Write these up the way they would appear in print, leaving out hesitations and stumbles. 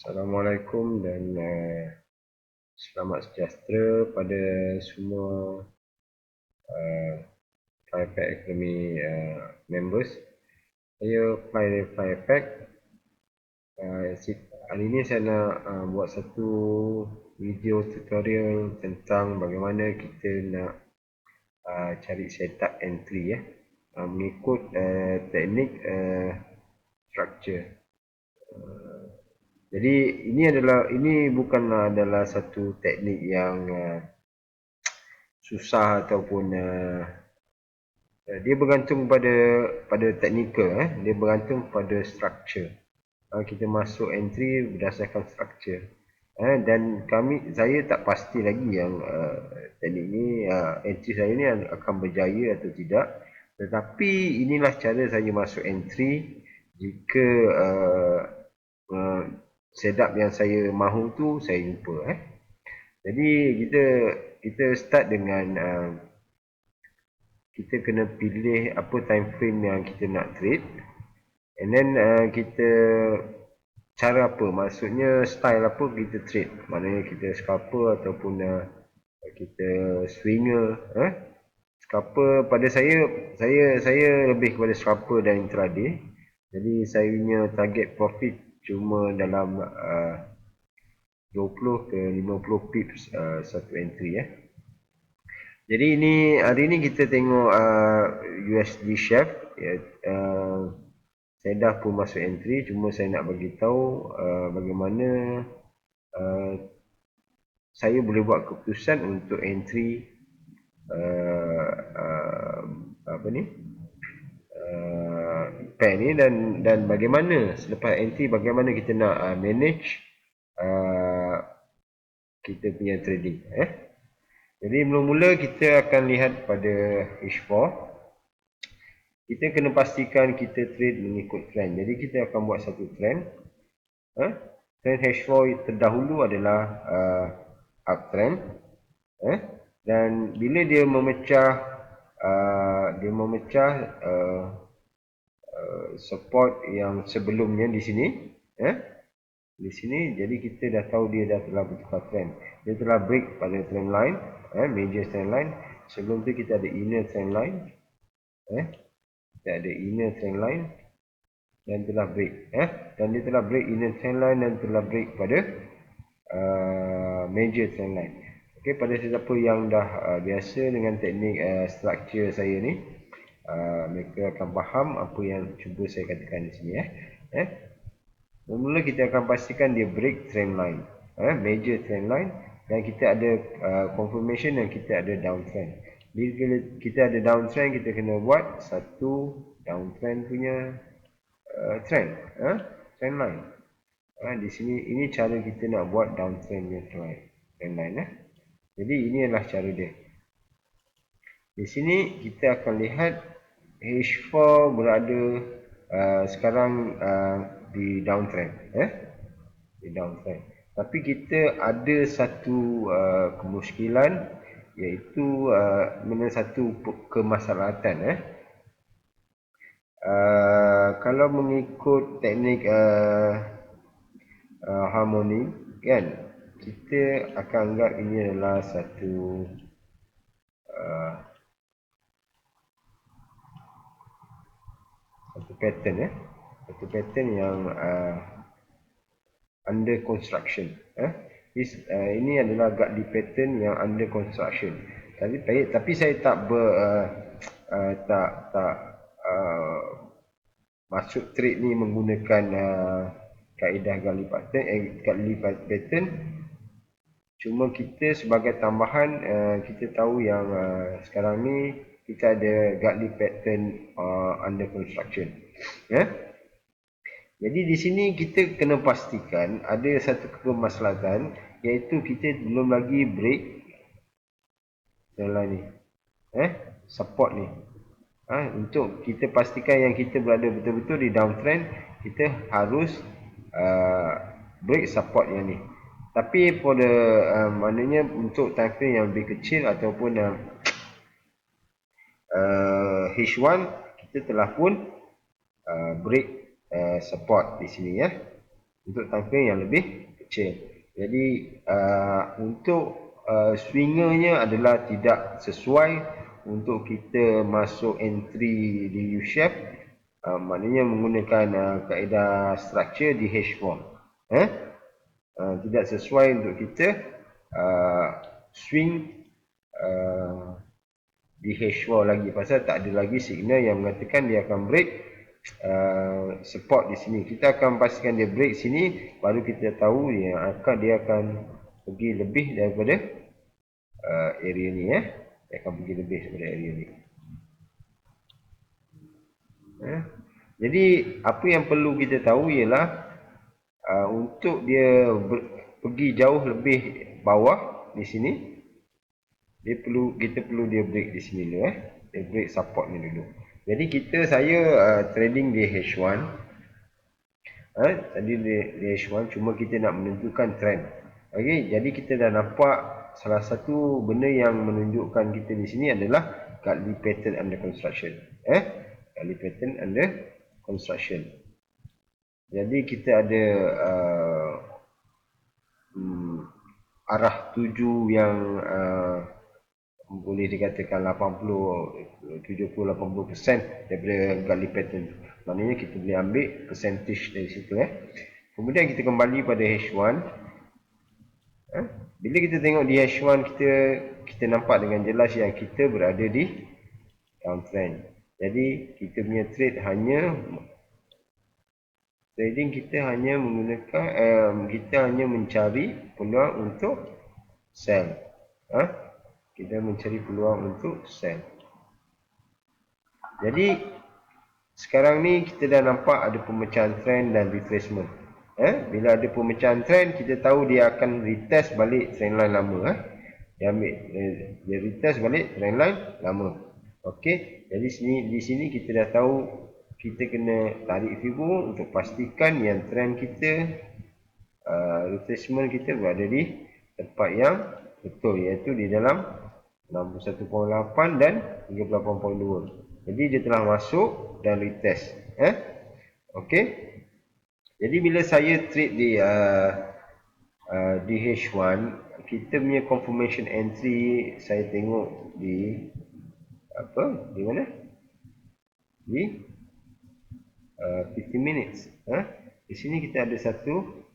Assalamualaikum dan selamat sejahtera pada semua Firepack Academy members. Saya Firepack. Hari ini saya nak buat satu video tutorial tentang bagaimana kita nak cari setup entry mengikut teknik structure. Jadi ini bukanlah adalah satu teknik yang susah ataupun dia bergantung pada teknikal, dia bergantung pada structure. Kita masuk entry berdasarkan structure. Dan saya tak pasti lagi yang teknik ni entry saya ni akan berjaya atau tidak. Tetapi inilah cara saya masuk entry jika setup yang saya mahu tu saya lupa. Jadi kita start dengan kita kena pilih apa time frame yang kita nak trade, and then kita cara apa, maksudnya style apa kita trade, maknanya kita scalper ataupun kita swinger. Scalper pada saya lebih kepada scalper dan intraday. Jadi saya punya target profit cuma dalam 20 ke 50 pips satu entry. Jadi hari ini kita tengok USD Chef. Saya dah pun masuk entry, cuma saya nak bagi tahu bagaimana saya boleh buat keputusan untuk entry pair ni, dan bagaimana selepas entry bagaimana kita nak manage kita punya trading. Jadi mula-mula kita akan lihat pada H4. Kita kena pastikan kita trade mengikut trend. Jadi kita akan buat satu trend. Trend H4 terdahulu adalah uptrend. Dan bila dia memecah support yang sebelumnya di sini, jadi kita dah tahu dia dah telah bertukar trend. Dia telah break pada trend line, major trend line. Sebelum tu kita ada inner trend line. Kita ada inner trend line dan telah break. Dan dia telah break inner trend line dan telah break pada major trend line. Okey, pada sesiapa yang dah biasa dengan teknik structure saya ni, mereka akan faham apa yang cuba saya katakan di sini. Mula kita akan pastikan dia break trend line, major trend line, dan kita ada confirmation dan kita ada downtrend. Bila kita ada downtrend, kita kena buat satu downtrend punya trend line. Di sini ini cara kita nak buat downtrend punya trend line. Jadi ini adalah cara dia. Di sini kita akan lihat H4 berada sekarang di downtrend. Di downtrend. Tapi kita ada satu kemuskilan, iaitu satu kemaslahatan. Kalau mengikut teknik harmoni, kan, kita akan anggap ini adalah satu pattern, satu pattern yang under construction. Ini adalah Gartley pattern yang under construction. Tapi saya tak masuk trade ni menggunakan kaedah Gartley pattern. Cuma kita sebagai tambahan, kita tahu yang sekarang ni kita ada Gartley pattern under construction. Jadi di sini kita kena pastikan ada satu kemaslahatan, iaitu kita belum lagi break ni, support ni. Untuk kita pastikan yang kita berada betul-betul di downtrend, kita harus break support yang ni. Tapi pada maknanya untuk time frame yang lebih kecil ataupun H1, kita telah pun break support di sini. untuk tangka yang lebih kecil. Jadi untuk swingernya adalah tidak sesuai untuk kita masuk entry di U-shape, maknanya menggunakan kaedah structure di H4. Tidak sesuai untuk kita swing di H4 lagi, pasal tak ada lagi signal yang mengatakan dia akan break support di sini. Kita akan pastikan dia break sini, baru kita tahu dia akan pergi lebih daripada area ni. Dia akan pergi lebih daripada area ni. Jadi apa yang perlu kita tahu ialah untuk dia pergi jauh lebih bawah di sini, kita perlu dia break di sini dulu. Dia break support ni dulu. Jadi saya trading di H1. Tadi di H1 cuma kita nak menentukan trend. Okey, jadi kita dah nampak salah satu benda yang menunjukkan kita di sini adalah Gartley pattern under construction. Gartley pattern under construction. Jadi kita ada arah tuju yang boleh dikatakan 70-80% daripada Gartley pattern. Maknanya kita boleh ambil percentage dari situ. Kemudian kita kembali pada H1. Bila kita tengok di H1, kita nampak dengan jelas yang kita berada di downtrend. Jadi kita punya trading kita hanya menggunakan kita hanya mencari peluang untuk sell. Kita mencari peluang untuk sell. Jadi sekarang ni kita dah nampak ada pemecahan trend dan retracement. Bila ada pemecahan trend, kita tahu dia akan retest balik trendline lama. Dia retest balik trendline lama. Okey, jadi di sini kita dah tahu kita kena tarik fibo untuk pastikan yang trend kita, retracement kita berada di tempat yang betul, iaitu di dalam 61.8 dan 38.2. Jadi dia telah masuk dan retest. Okey. Jadi bila saya trade di H1, kita punya confirmation entry saya tengok di di mana? Di 50 minutes. Di sini kita ada satu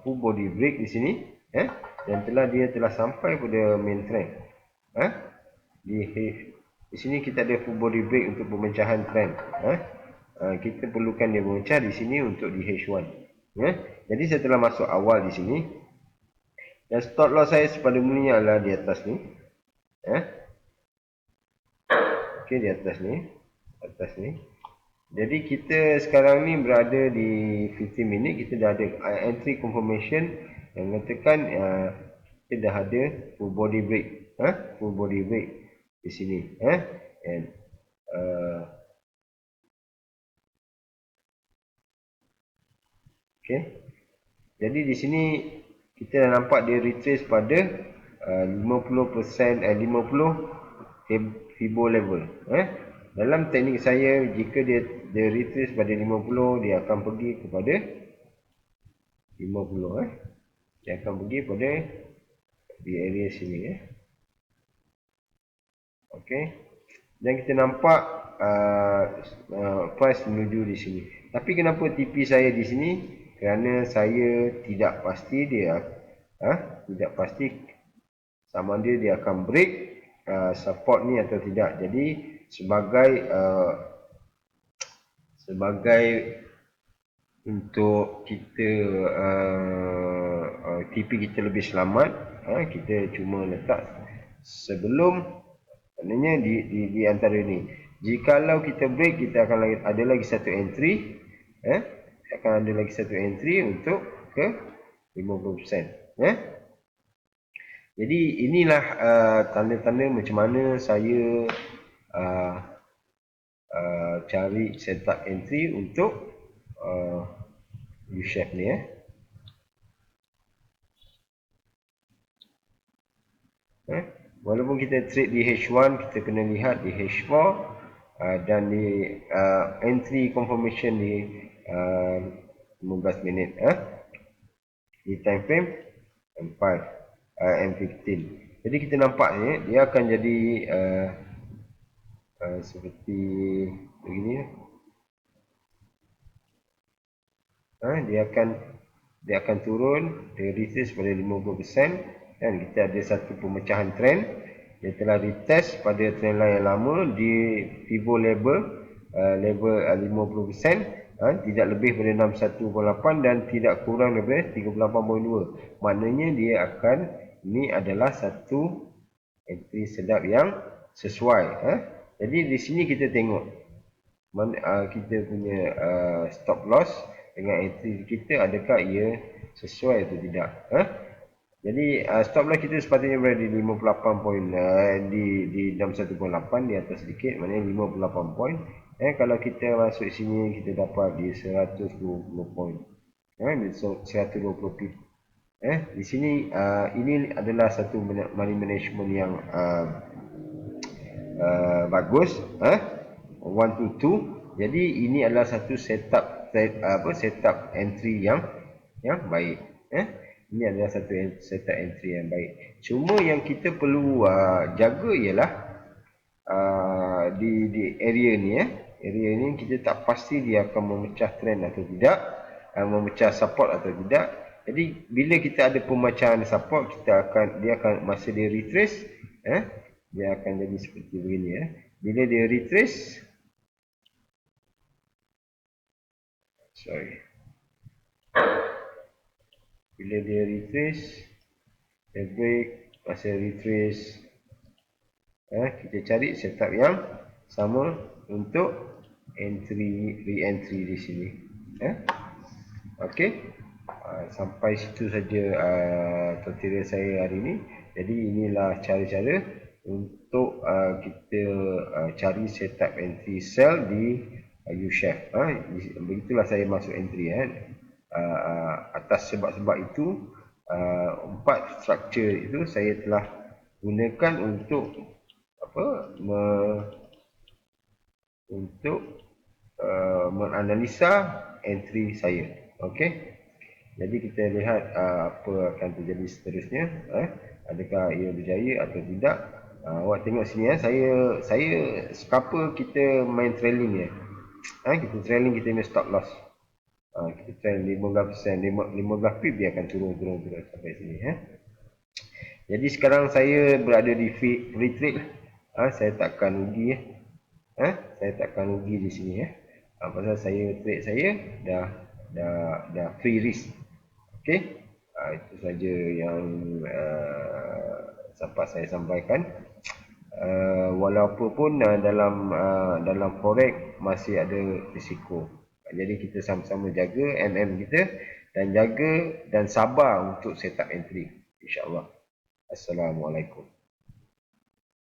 full body break di sini, dan dia telah sampai pada main trend. Di sini kita ada full body break untuk pemecahan trend. Kita perlukan dia memecah di sini untuk di H1. Jadi saya telah masuk awal di sini. Dan stop loss saya pada mulanya adalah di atas ni. Okey, di atas ni. Jadi kita sekarang ni berada di 15 minit. Kita dah ada entry confirmation yang mengatakan kita dah ada full body break. Full body break di sini. Okey. Jadi di sini kita dah nampak dia retrace pada 50% 50 Fibo level. Dalam teknik saya, jika dia retrace pada 50, dia akan pergi kepada 50. Dia akan pergi pada di area sini. Okey. Dan kita nampak price menuju di sini. Tapi kenapa TP saya di sini? Kerana saya tidak pasti tidak pasti sama dia akan break support ni atau tidak. Jadi sebagai untuk kita TP kita lebih selamat, kita cuma letak sebelum, maknanya di antara ni. Jikalau kita break, kita akan ada lagi satu entry, akan ada lagi satu entry untuk ke 50%. Jadi inilah tanda-tanda macam mana saya cari setup entry untuk U-shape ni. Walaupun kita trade di H1, kita kena lihat di H4 dan di entry confirmation di 15 minit. Di time frame M5, M15. Jadi kita nampak ni dia akan jadi seperti begini. Dia akan turun, dia retest pada 50%, dan kita ada satu pemecahan trend. Dia telah retest pada trend line yang lama di pivot level 50%, tidak lebih pada 61.8 dan tidak kurang daripada 38.2. Maknanya dia akan, ini adalah satu entry sedap yang sesuai. Jadi di sini kita tengok kita punya stop loss dengan entry kita, adakah ia sesuai atau tidak. Jadi stop loss kita sepatutnya berada di 58 poin, di 61.8, di atas sedikit, maknanya 58 poin. Kalau kita masuk sini kita dapat di 120 poin, 120 pip. Di sini ini adalah satu money management yang bagus. 1 to 2. Jadi ini adalah satu setup entry yang baik. Ini adalah satu setup entry yang baik. Cuma yang kita perlu jaga ialah di area ni. Area ni kita tak pasti dia akan memecah trend atau tidak, memecah support atau tidak. Jadi bila kita ada pemecahan support, dia akan masa dia retrace, dia akan jadi seperti begini. Bila dia retrace, bila dia retrace, dia break, masa retrace, kita cari setup yang sama untuk re-entry di sini. Okey, sampai situ saja tutorial saya hari ini. Jadi inilah cara-cara untuk kita cari setup entry sell di U-Shave. Begitulah saya masuk entry. Atas sebab-sebab itu, 4 structure itu saya telah gunakan untuk menganalisa entry saya. Okey. Jadi kita lihat apa akan terjadi seterusnya. Adakah ia berjaya atau tidak. Awak tengok sini, saya scalper kita main trailing ya. Kita trailing, kita punya stop loss. Kita trailing 15%, 15 pip dia akan turun sampai sini. Jadi sekarang saya berada di free trade. Saya takkan rugi. Saya takkan rugi di sini. Pasal saya trade saya dah free risk. Okey. Itu saja yang dapat saya sampaikan. Walaupun dalam forex masih ada risiko. Jadi kita sama-sama jaga kita dan jaga dan sabar untuk setup entry, insya-Allah. Assalamualaikum.